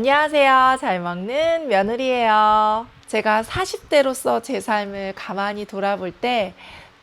안녕하세요. 잘 먹는 며느리예요. 제가 40대로서 제 삶을 가만히 돌아볼 때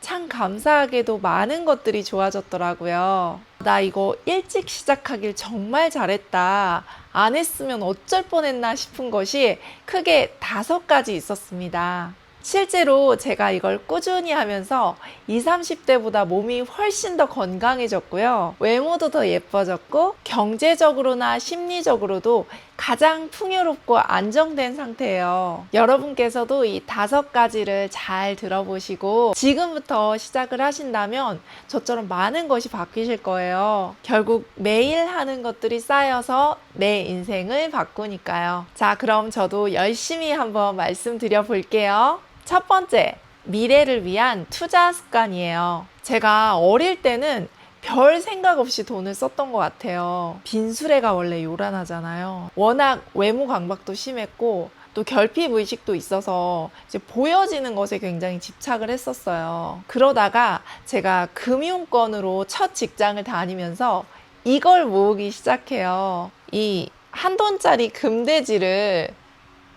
참 감사하게도 많은 것들이 좋아졌더라고요. 나 이거 일찍 시작하길 정말 잘했다. 안 했으면 어쩔 뻔했나 싶은 것이 크게 5가지 있었습니다. 실제로 제가 이걸 꾸준히 하면서 20, 30대보다 몸이 훨씬 더 건강해졌고요. 외모도 더 예뻐졌고 경제적으로나 심리적으로도 가장 풍요롭고 안정된 상태예요. 여러분께서도 이 5가지를 잘 들어보시고 지금부터 시작을 하신다면 저처럼 많은 것이 바뀌실 거예요. 결국 매일 하는 것들이 쌓여서 내 인생을 바꾸니까요. 자, 그럼 저도 열심히 한번 말씀드려 볼게요. 첫 번째, 미래를 위한 투자 습관이에요. 제가 어릴 때는 별 생각 없이 돈을 썼던 것 같아요. 빈수레가 원래 요란하잖아요. 워낙 외모 강박도 심했고 또 결핍의식도 있어서 이제 보여지는 것에 굉장히 집착을 했었어요. 그러다가 제가 금융권으로 첫 직장을 다니면서 이걸 모으기 시작해요. 이 한돈짜리 금돼지를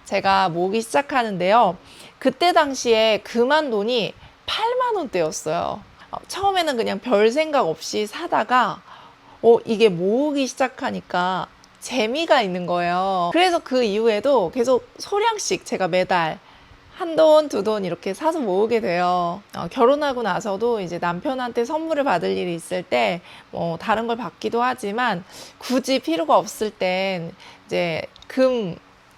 제가 모으기 시작하는데요. 그때 당시에 금한 돈이 8만 원대였어요. 처음에는 그냥 별 생각 없이 사다가 이게 모으기 시작하니까 재미가 있는 거예요. 그래서 그 이후에도 계속 소량씩 제가 매달 한 돈, 2돈 이렇게 사서 모으게 돼요. 결혼하고 나서도 이제 남편한테 선물을 받을 일이 있을 때 다른 걸 받기도 하지만 굳이 필요가 없을 땐 이제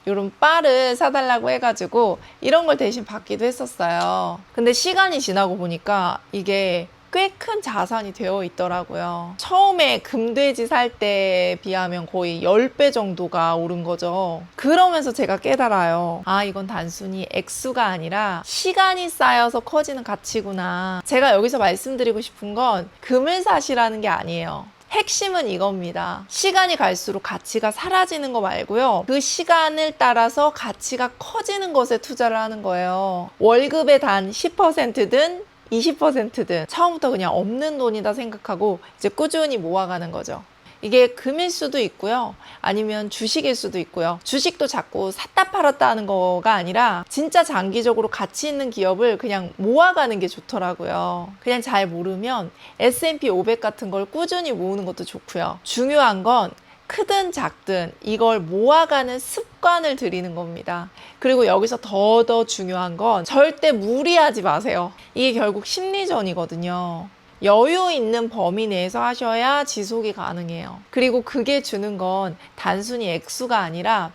이런 바를 사달라고 해가지고 이런 걸 대신 받기도 했었어요. 근데 시간이 지나고 보니까 이게 꽤 큰 자산이 되어 있더라고요. 처음에 금돼지 살 때에 비하면 거의 10배 정도가 오른 거죠. 그러면서 제가 깨달아요. 아, 이건 단순히 액수가 아니라 시간이 쌓여서 커지는 가치구나. 제가 여기서 말씀드리고 싶은 건 금을 사시라는 게 아니에요. 핵심은 이겁니다. 시간이 갈수록 가치가 사라지는 거 말고요. 그 시간을 따라서 가치가 커지는 것에 투자를 하는 거예요. 월급의 단 10%든 20%든 처음부터 그냥 없는 돈이다 생각하고 이제 꾸준히 모아가는 거죠. 이게 금일 수도 있고요. 아니면 주식일 수도 있고요. 주식도 자꾸 샀다 팔았다 하는 거가 아니라 진짜 장기적으로 가치 있는 기업을 그냥 모아가는 게 좋더라고요. 그냥 잘 모르면 S&P 500 같은 걸 꾸준히 모으는 것도 좋고요. 중요한 건 크든 작든 이걸 모아가는 습관을 들이는 겁니다. 그리고 여기서 더 중요한 건 절대 무리하지 마세요. 이게 결국 심리전이거든요. 여유 있는 범위 내에서 하셔야 지속이 가능해요. 그리고 그게 주는 건 단순히 액수가 아니라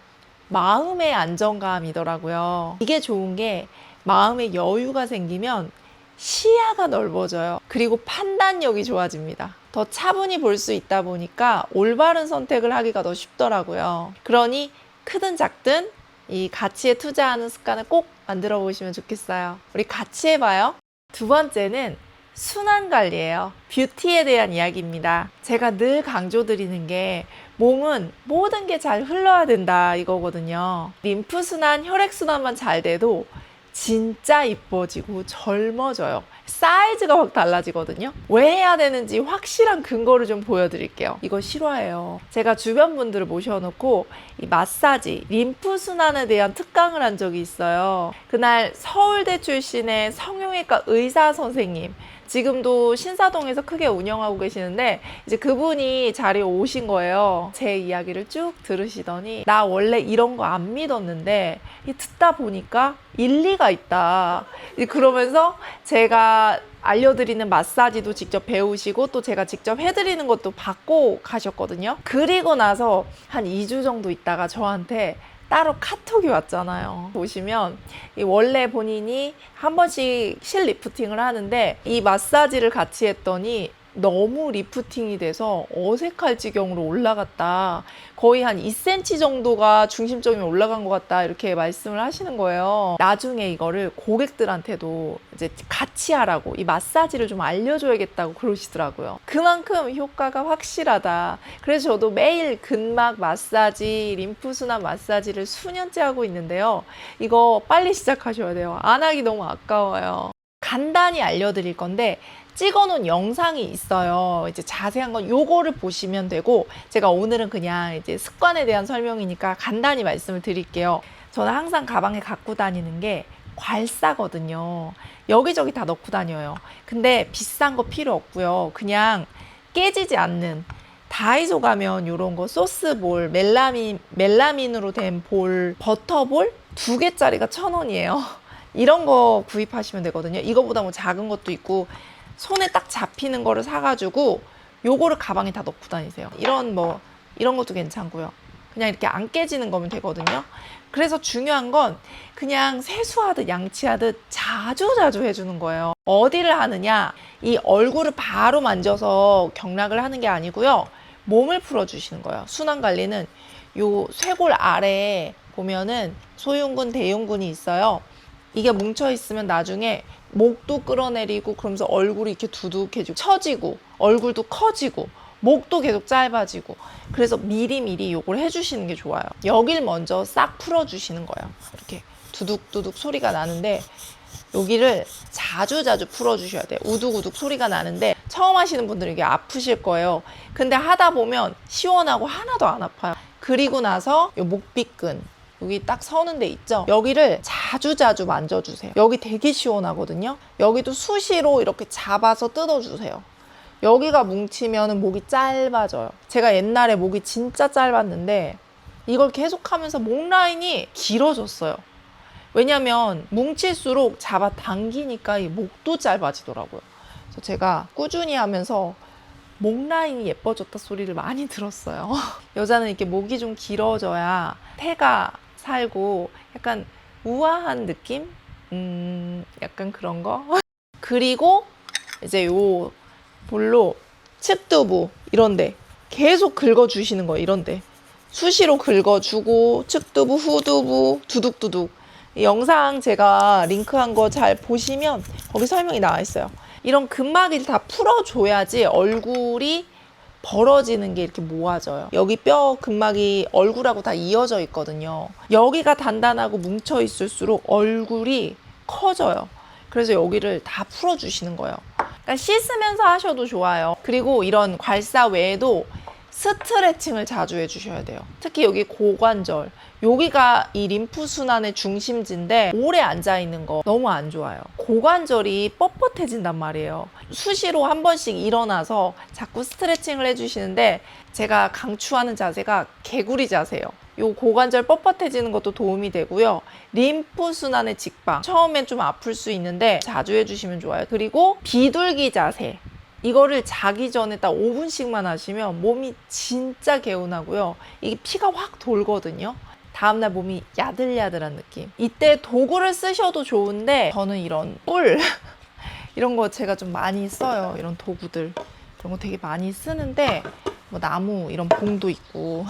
마음의 안정감이더라고요. 이게 좋은 게 마음의 여유가 생기면 시야가 넓어져요. 그리고 판단력이 좋아집니다. 더 차분히 볼 수 있다 보니까 올바른 선택을 하기가 더 쉽더라고요. 그러니 크든 작든 이 가치에 투자하는 습관을 꼭 만들어 보시면 좋겠어요. 우리 같이 해봐요. 두 번째는 순환 관리예요. 뷰티에 대한 이야기입니다. 제가 늘 강조드리는 게 몸은 모든 게 잘 흘러야 된다 이거거든요. 림프순환, 혈액순환만 잘 돼도 진짜 이뻐지고 젊어져요. 사이즈가 확 달라지거든요. 왜 해야 되는지 확실한 근거를 좀 보여드릴게요. 이거 실화예요. 제가 주변 분들을 모셔놓고 이 마사지, 림프순환에 대한 특강을 한 적이 있어요. 그날 서울대 출신의 성형외과 의사 선생님, 지금도 신사동에서 크게 운영하고 계시는데 이제 그분이 자리에 오신 거예요. 제 이야기를 쭉 들으시더니 나 원래 이런 거 안 믿었는데 듣다 보니까 일리가 있다. 그러면서 제가 알려드리는 마사지도 직접 배우시고 또 제가 직접 해드리는 것도 받고 가셨거든요. 그리고 나서 한 2주 정도 있다가 저한테 따로 카톡이 왔잖아요. 보시면 원래 본인이 한 번씩 실 리프팅을 하는데 이 마사지를 같이 했더니 너무 리프팅이 돼서 어색할 지경으로 올라갔다. 거의 한 2cm 정도가 중심점이 올라간 것 같다. 이렇게 말씀을 하시는 거예요. 나중에 이거를 고객들한테도 이제 같이 하라고 이 마사지를 좀 알려줘야겠다고 그러시더라고요. 그만큼 효과가 확실하다. 그래서 저도 매일 근막 마사지, 림프순환 마사지를 수년째 하고 있는데요. 이거 빨리 시작하셔야 돼요. 안 하기 너무 아까워요. 간단히 알려드릴 건데 찍어놓은 영상이 있어요. 이제 자세한 건 요거를 보시면 되고, 제가 오늘은 그냥 이제 습관에 대한 설명이니까 간단히 말씀을 드릴게요. 저는 항상 가방에 갖고 다니는 게 괄사거든요. 여기저기 다 넣고 다녀요. 근데 비싼 거 필요 없고요. 그냥 깨지지 않는, 다이소 가면 요런 거 소스볼, 멜라민으로 된 볼, 버터볼 2개짜리가 1,000원이에요. 이런 거 구입하시면 되거든요. 이거보다 뭐 작은 것도 있고, 손에 딱 잡히는 거를 사가지고 요거를 가방에 다 넣고 다니세요. 이런 것도 괜찮고요. 그냥 이렇게 안 깨지는 거면 되거든요. 그래서 중요한 건 그냥 세수하듯 양치하듯 자주 해주는 거예요. 어디를 하느냐, 이 얼굴을 바로 만져서 경락을 하는 게 아니고요. 몸을 풀어주시는 거예요. 순환 관리는 요 쇄골 아래에 보면은 소흉근, 대흉근이 있어요. 이게 뭉쳐 있으면 나중에 목도 끌어내리고, 그러면서 얼굴이 이렇게 두둑해지고 처지고, 얼굴도 커지고, 목도 계속 짧아지고. 그래서 미리미리 요걸 해주시는 게 좋아요. 여길 먼저 싹 풀어주시는 거예요. 이렇게 두둑두둑 소리가 나는데 여기를 자주 풀어주셔야 돼요. 우둑우둑 소리가 나는데 처음 하시는 분들은 이게 아프실 거예요. 근데 하다 보면 시원하고 하나도 안 아파요. 그리고 나서 요 목비근, 여기 딱 서는 데 있죠? 여기를 자주 만져주세요. 여기 되게 시원하거든요. 여기도 수시로 이렇게 잡아서 뜯어주세요. 여기가 뭉치면 목이 짧아져요. 제가 옛날에 목이 진짜 짧았는데 이걸 계속하면서 목 라인이 길어졌어요. 왜냐면 뭉칠수록 잡아 당기니까 이 목도 짧아지더라고요. 그래서 제가 꾸준히 하면서 목 라인이 예뻐졌다 소리를 많이 들었어요. 여자는 이렇게 목이 좀 길어져야 태가 살고 약간 우아한 느낌? 약간 그런 거. 그리고 이제 요 볼로 측두부 이런데 계속 긁어주시는 거예요. 이런데 수시로 긁어주고, 측두부, 후두부, 두둑두둑. 이 영상 제가 링크한 거 잘 보시면 거기 설명이 나와 있어요. 이런 근막을 다 풀어줘야지 얼굴이 벌어지는 게 이렇게 모아져요. 여기 뼈 근막이 얼굴하고 다 이어져 있거든요. 여기가 단단하고 뭉쳐 있을수록 얼굴이 커져요. 그래서 여기를 다 풀어주시는 거예요. 그러니까 씻으면서 하셔도 좋아요. 그리고 이런 괄사 외에도 스트레칭을 자주 해주셔야 돼요. 특히 여기 고관절, 여기가 이 림프 순환의 중심지인데 오래 앉아있는 거 너무 안 좋아요. 고관절이 뻣뻣해진단 말이에요. 수시로 한 번씩 일어나서 자꾸 스트레칭을 해주시는데, 제가 강추하는 자세가 개구리 자세예요. 요 고관절 뻣뻣해지는 것도 도움이 되고요. 림프 순환의 직방, 처음엔 좀 아플 수 있는데 자주 해주시면 좋아요. 그리고 비둘기 자세, 이거를 자기 전에 딱 5분씩만 하시면 몸이 진짜 개운하고요. 이게 피가 확 돌거든요. 다음날 몸이 야들야들한 느낌. 이때 도구를 쓰셔도 좋은데 저는 이런 뿔 이런 거 제가 좀 많이 써요. 이런 도구들, 이런 거 되게 많이 쓰는데, 뭐 나무 이런 봉도 있고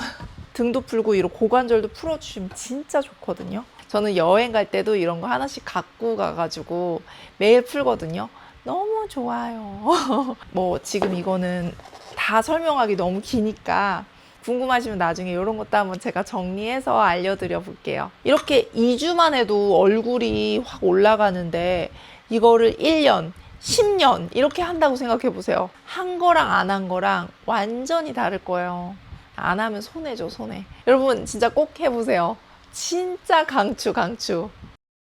등도 풀고 이런 고관절도 풀어주시면 진짜 좋거든요. 저는 여행 갈 때도 이런 거 하나씩 갖고 가가지고 매일 풀거든요. 너무 좋아요. 뭐 지금 이거는 다 설명하기 너무 기니까 궁금하시면 나중에 이런 것도 한번 제가 정리해서 알려드려 볼게요. 이렇게 2주만 해도 얼굴이 확 올라가는데 이거를 1년, 10년 이렇게 한다고 생각해 보세요. 한 거랑 안 한 거랑 완전히 다를 거예요. 안 하면 손해죠, 손해. 여러분 진짜 꼭 해보세요. 진짜 강추.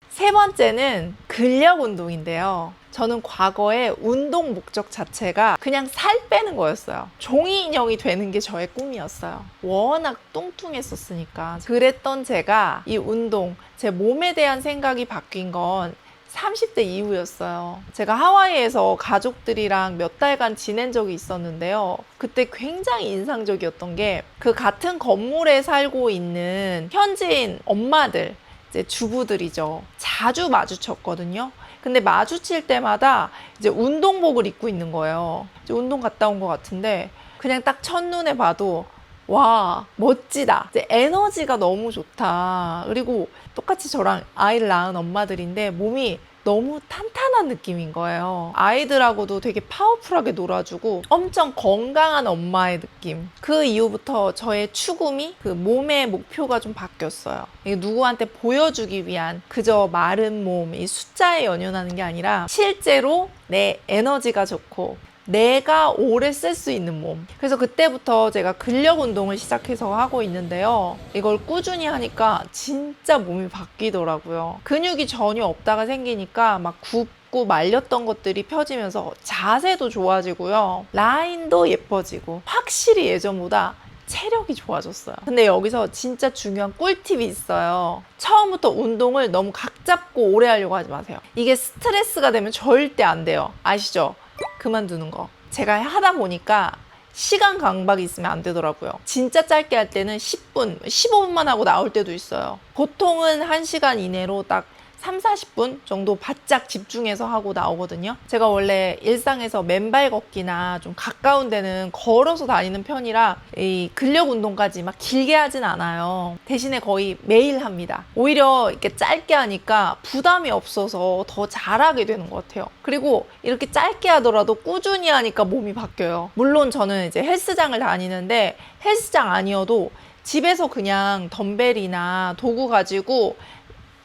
세 번째는 근력 운동인데요. 저는 과거에 운동 목적 자체가 그냥 살 빼는 거였어요. 종이 인형이 되는 게 저의 꿈이었어요. 워낙 뚱뚱했었으니까. 그랬던 제가 이 운동, 제 몸에 대한 생각이 바뀐 건 30대 이후였어요. 제가 하와이에서 가족들이랑 몇 달간 지낸 적이 있었는데요. 그때 굉장히 인상적이었던 게, 그 같은 건물에 살고 있는 현지인 엄마들, 이제 주부들이죠. 자주 마주쳤거든요. 근데 마주칠 때마다 이제 운동복을 입고 있는 거예요. 이제 운동 갔다 온 것 같은데 그냥 딱 첫눈에 봐도 와, 멋지다. 이제 에너지가 너무 좋다. 그리고 똑같이 저랑 아이를 낳은 엄마들인데 몸이 너무 탄탄한 느낌인 거예요. 아이들하고도 되게 파워풀하게 놀아주고 엄청 건강한 엄마의 느낌. 그 이후부터 저의 추구미, 그 몸의 목표가 좀 바뀌었어요. 이게 누구한테 보여주기 위한 그저 마른 몸, 이 숫자에 연연하는 게 아니라 실제로 내 에너지가 좋고 내가 오래 쓸 수 있는 몸. 그래서 그때부터 제가 근력 운동을 시작해서 하고 있는데요. 이걸 꾸준히 하니까 진짜 몸이 바뀌더라고요. 근육이 전혀 없다가 생기니까 막 굽고 말렸던 것들이 펴지면서 자세도 좋아지고요. 라인도 예뻐지고 확실히 예전보다 체력이 좋아졌어요. 근데 여기서 진짜 중요한 꿀팁이 있어요. 처음부터 운동을 너무 각 잡고 오래 하려고 하지 마세요. 이게 스트레스가 되면 절대 안 돼요. 아시죠? 그만두는 거. 제가 하다 보니까 시간 강박이 있으면 안 되더라고요. 진짜 짧게 할 때는 10분, 15분만 하고 나올 때도 있어요. 보통은 1시간 이내로 딱 3, 40분 정도 바짝 집중해서 하고 나오거든요. 제가 원래 일상에서 맨발 걷기나 좀 가까운 데는 걸어서 다니는 편이라 이 근력 운동까지 막 길게 하진 않아요. 대신에 거의 매일 합니다. 오히려 이렇게 짧게 하니까 부담이 없어서 더 잘하게 되는 것 같아요. 그리고 이렇게 짧게 하더라도 꾸준히 하니까 몸이 바뀌어요. 물론 저는 이제 헬스장을 다니는데 헬스장 아니어도 집에서 그냥 덤벨이나 도구 가지고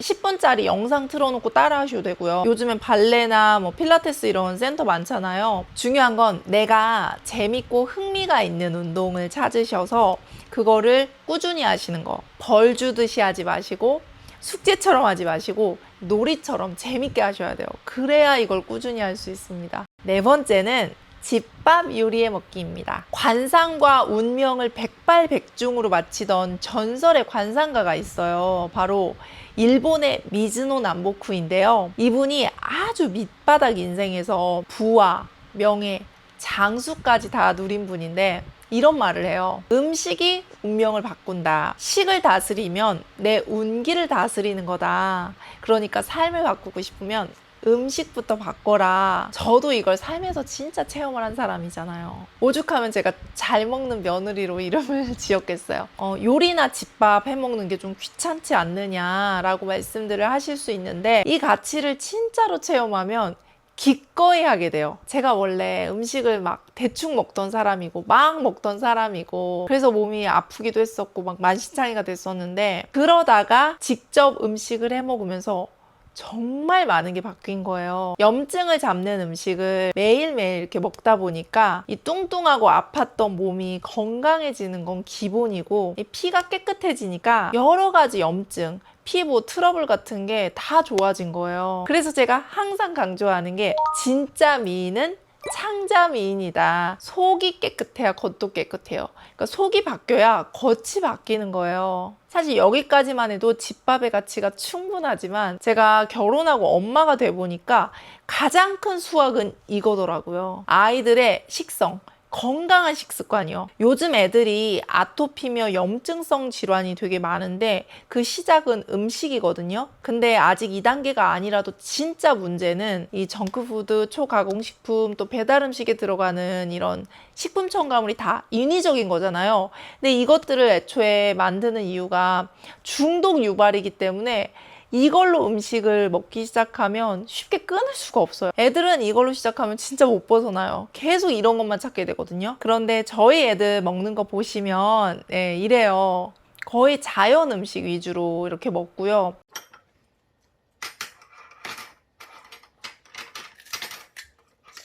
10분짜리 영상 틀어놓고 따라 하셔도 되고요. 요즘엔 발레나 뭐 필라테스 이런 센터 많잖아요. 중요한 건 내가 재밌고 흥미가 있는 운동을 찾으셔서 그거를 꾸준히 하시는 거. 벌 주듯이 하지 마시고 숙제처럼 하지 마시고 놀이처럼 재밌게 하셔야 돼요. 그래야 이걸 꾸준히 할 수 있습니다. 네 번째는 집밥 요리해 먹기입니다. 관상과 운명을 백발백중으로 마치던 전설의 관상가가 있어요. 바로 일본의 미즈노 남보쿠인데요. 이분이 아주 밑바닥 인생에서 부와 명예, 장수까지 다 누린 분인데 이런 말을 해요. 음식이 운명을 바꾼다. 식을 다스리면 내 운기를 다스리는 거다. 그러니까 삶을 바꾸고 싶으면 음식부터 바꿔라. 저도 이걸 삶에서 진짜 체험을 한 사람이잖아요. 오죽하면 제가 잘 먹는 며느리로 이름을 지었겠어요. 요리나 집밥 해먹는 게 좀 귀찮지 않느냐라고 말씀들을 하실 수 있는데 이 가치를 진짜로 체험하면 기꺼이 하게 돼요. 제가 원래 음식을 막 대충 먹던 사람이고 막 먹던 사람이고 그래서 몸이 아프기도 했었고 막 만신창이가 됐었는데 그러다가 직접 음식을 해 먹으면서 정말 많은 게 바뀐 거예요. 염증을 잡는 음식을 매일매일 이렇게 먹다 보니까 이 뚱뚱하고 아팠던 몸이 건강해지는 건 기본이고 이 피가 깨끗해지니까 여러 가지 염증, 피부 트러블 같은 게 다 좋아진 거예요. 그래서 제가 항상 강조하는 게 진짜 미인은 창자 미인이다. 속이 깨끗해야 겉도 깨끗해요. 그러니까 속이 바뀌어야 겉이 바뀌는 거예요. 사실 여기까지만 해도 집밥의 가치가 충분하지만 제가 결혼하고 엄마가 돼 보니까 가장 큰 수확은 이거더라고요. 아이들의 식성. 건강한 식습관이요. 요즘 애들이 아토피며 염증성 질환이 되게 많은데 그 시작은 음식이거든요. 근데 아직 2단계가 아니라도 진짜 문제는 이 정크푸드, 초가공식품, 또 배달음식에 들어가는 이런 식품 첨가물이 다 인위적인 거잖아요. 근데 이것들을 애초에 만드는 이유가 중독 유발이기 때문에 이걸로 음식을 먹기 시작하면 쉽게 끊을 수가 없어요. 애들은 이걸로 시작하면 진짜 못 벗어나요. 계속 이런 것만 찾게 되거든요. 그런데 저희 애들 먹는 거 보시면 이래요. 거의 자연 음식 위주로 이렇게 먹고요.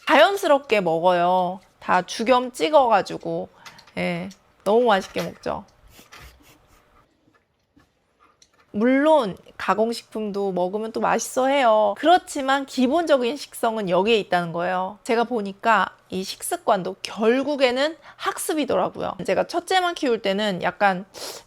자연스럽게 먹어요. 다 죽염 찍어가지고 너무 맛있게 먹죠. 물론 가공식품도 먹으면 또 맛있어 해요. 그렇지만 기본적인 식성은 여기에 있다는 거예요. 제가 보니까 이 식습관도 결국에는 학습이더라고요. 제가 첫째만 키울 때는 약간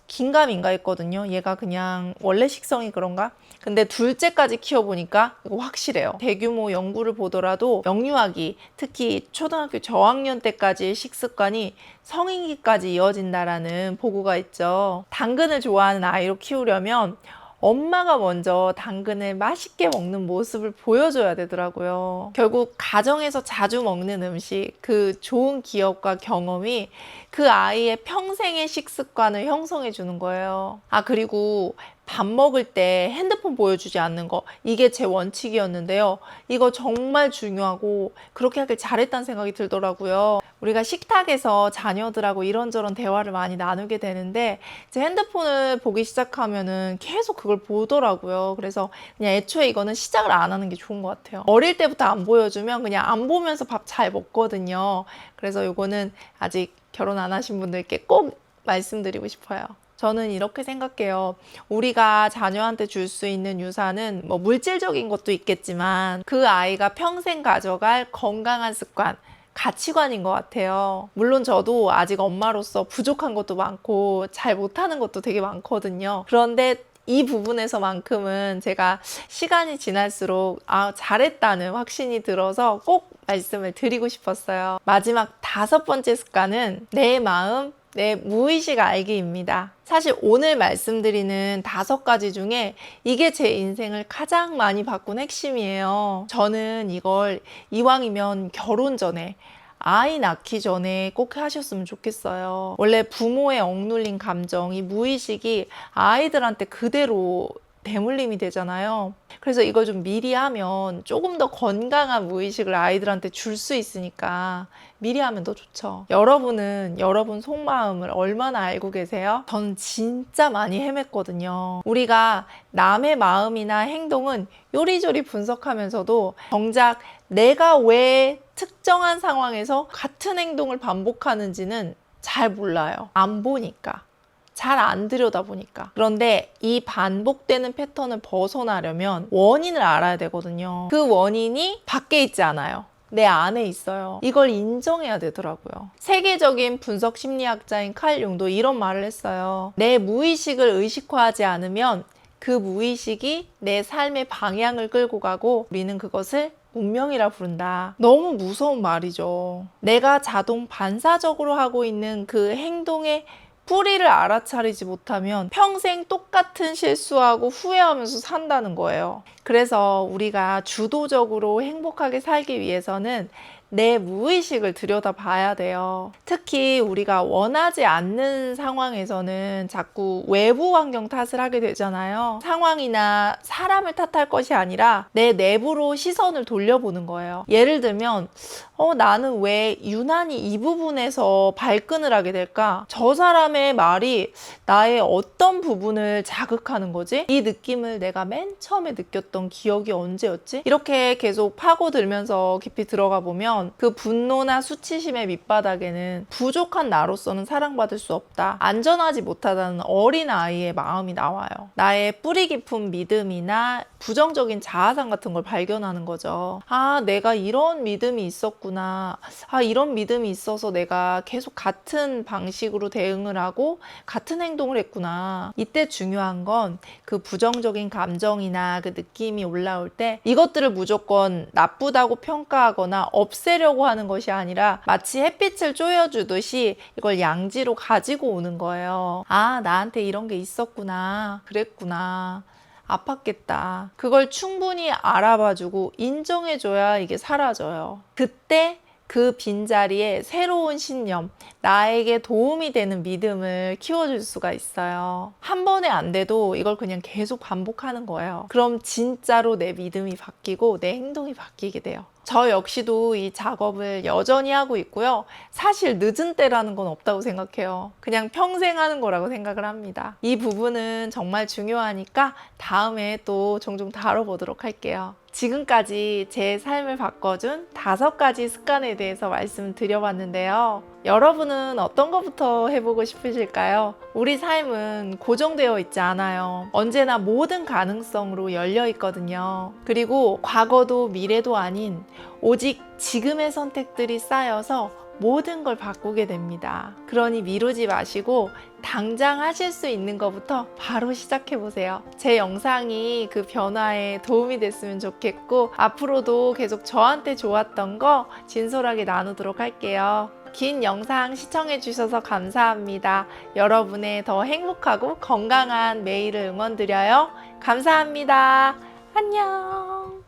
긴가민가 했거든요. 얘가 그냥 원래 식성이 그런가? 근데 둘째까지 키워보니까 이거 확실해요. 대규모 연구를 보더라도 영유아기, 특히 초등학교 저학년 때까지의 식습관이 성인기까지 이어진다라는 보고가 있죠. 당근을 좋아하는 아이로 키우려면 엄마가 먼저 당근을 맛있게 먹는 모습을 보여줘야 되더라고요. 결국 가정에서 자주 먹는 음식, 그 좋은 기억과 경험이 그 아이의 평생의 식습관을 형성해 주는 거예요. 그리고 밥 먹을 때 핸드폰 보여주지 않는 거, 이게 제 원칙이었는데요. 이거 정말 중요하고 그렇게 하길 잘했다는 생각이 들더라고요. 우리가 식탁에서 자녀들하고 이런저런 대화를 많이 나누게 되는데 이제 핸드폰을 보기 시작하면은 계속 그걸 보더라고요. 그래서 그냥 애초에 이거는 시작을 안 하는 게 좋은 것 같아요. 어릴 때부터 안 보여주면 그냥 안 보면서 밥 잘 먹거든요. 그래서 이거는 아직 결혼 안 하신 분들께 꼭 말씀드리고 싶어요. 저는 이렇게 생각해요. 우리가 자녀한테 줄 수 있는 유산은 뭐 물질적인 것도 있겠지만 그 아이가 평생 가져갈 건강한 습관, 가치관인 것 같아요. 물론 저도 아직 엄마로서 부족한 것도 많고 잘 못하는 것도 되게 많거든요. 그런데 이 부분에서만큼은 제가 시간이 지날수록 잘했다는 확신이 들어서 꼭 말씀을 드리고 싶었어요. 마지막 5번째 습관은 내 마음, 내 무의식 알기입니다. 사실 오늘 말씀드리는 5가지 중에 이게 제 인생을 가장 많이 바꾼 핵심이에요. 저는 이걸 이왕이면 결혼 전에, 아이 낳기 전에 꼭 하셨으면 좋겠어요. 원래 부모의 억눌린 감정, 이 무의식이 아이들한테 그대로 대물림이 되잖아요. 그래서 이걸 좀 미리 하면 조금 더 건강한 무의식을 아이들한테 줄 수 있으니까 미리 하면 더 좋죠. 여러분은 여러분 속마음을 얼마나 알고 계세요? 저는 진짜 많이 헤맸거든요. 우리가 남의 마음이나 행동은 요리조리 분석하면서도 정작 내가 왜 특정한 상황에서 같은 행동을 반복하는지는 잘 몰라요. 안 보니까. 잘 안 들여다보니까. 그런데 이 반복되는 패턴을 벗어나려면 원인을 알아야 되거든요. 그 원인이 밖에 있지 않아요. 내 안에 있어요. 이걸 인정해야 되더라고요. 세계적인 분석 심리학자인 칼 융도 이런 말을 했어요. 내 무의식을 의식화하지 않으면 그 무의식이 내 삶의 방향을 끌고 가고 우리는 그것을 운명이라 부른다. 너무 무서운 말이죠. 내가 자동 반사적으로 하고 있는 그 행동의 뿌리를 알아차리지 못하면 평생 똑같은 실수하고 후회하면서 산다는 거예요. 그래서 우리가 주도적으로 행복하게 살기 위해서는 내 무의식을 들여다봐야 돼요. 특히 우리가 원하지 않는 상황에서는 자꾸 외부 환경 탓을 하게 되잖아요. 상황이나 사람을 탓할 것이 아니라 내 내부로 시선을 돌려보는 거예요. 예를 들면 나는 왜 유난히 이 부분에서 발끈을 하게 될까? 저 사람의 말이 나의 어떤 부분을 자극하는 거지? 이 느낌을 내가 맨 처음에 느꼈던 기억이 언제였지? 이렇게 계속 파고들면서 깊이 들어가 보면 그 분노나 수치심의 밑바닥에는 부족한 나로서는 사랑받을 수 없다. 안전하지 못하다는 어린아이의 마음이 나와요. 나의 뿌리 깊은 믿음이나 부정적인 자아상 같은 걸 발견하는 거죠. 내가 이런 믿음이 있었구나. 이런 믿음이 있어서 내가 계속 같은 방식으로 대응을 하고 같은 행동을 했구나. 이때 중요한 건 그 부정적인 감정이나 그 느낌이 올라올 때 이것들을 무조건 나쁘다고 평가하거나 없애려고 하는 것이 아니라 마치 햇빛을 쪼여주듯이 이걸 양지로 가지고 오는 거예요. 나한테 이런 게 있었구나. 그랬구나. 아팠겠다. 그걸 충분히 알아봐주고 인정해줘야 이게 사라져요. 그때 그 빈자리에 새로운 신념, 나에게 도움이 되는 믿음을 키워줄 수가 있어요. 한 번에 안 돼도 이걸 그냥 계속 반복하는 거예요. 그럼 진짜로 내 믿음이 바뀌고 내 행동이 바뀌게 돼요. 저 역시도 이 작업을 여전히 하고 있고요. 사실 늦은 때라는 건 없다고 생각해요. 그냥 평생 하는 거라고 생각을 합니다. 이 부분은 정말 중요하니까 다음에 또 종종 다뤄보도록 할게요. 지금까지 제 삶을 바꿔준 5가지 습관에 대해서 말씀드려봤는데요. 여러분은 어떤 것부터 해보고 싶으실까요? 우리 삶은 고정되어 있지 않아요. 언제나 모든 가능성으로 열려 있거든요. 그리고 과거도 미래도 아닌 오직 지금의 선택들이 쌓여서 모든 걸 바꾸게 됩니다. 그러니 미루지 마시고 당장 하실 수 있는 것부터 바로 시작해보세요. 제 영상이 그 변화에 도움이 됐으면 좋겠고 앞으로도 계속 저한테 좋았던 거 진솔하게 나누도록 할게요. 긴 영상 시청해주셔서 감사합니다. 여러분의 더 행복하고 건강한 매일을 응원드려요. 감사합니다. 안녕.